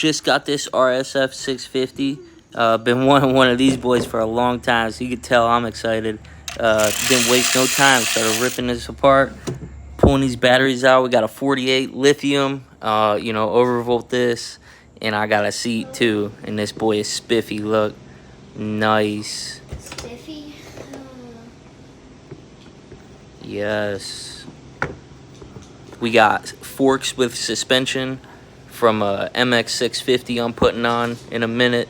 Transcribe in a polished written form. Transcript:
Just got this RSF 650. Been wanting one of these boys for a long time, so you can tell I'm excited. Didn't waste no time. Started ripping this apart, pulling these batteries out. We got a 48 lithium, overvolt this, and I got a seat too. And this boy is spiffy. Look, nice. Spiffy. Yes. We got forks with suspension from a MX650 I'm putting on in a minute.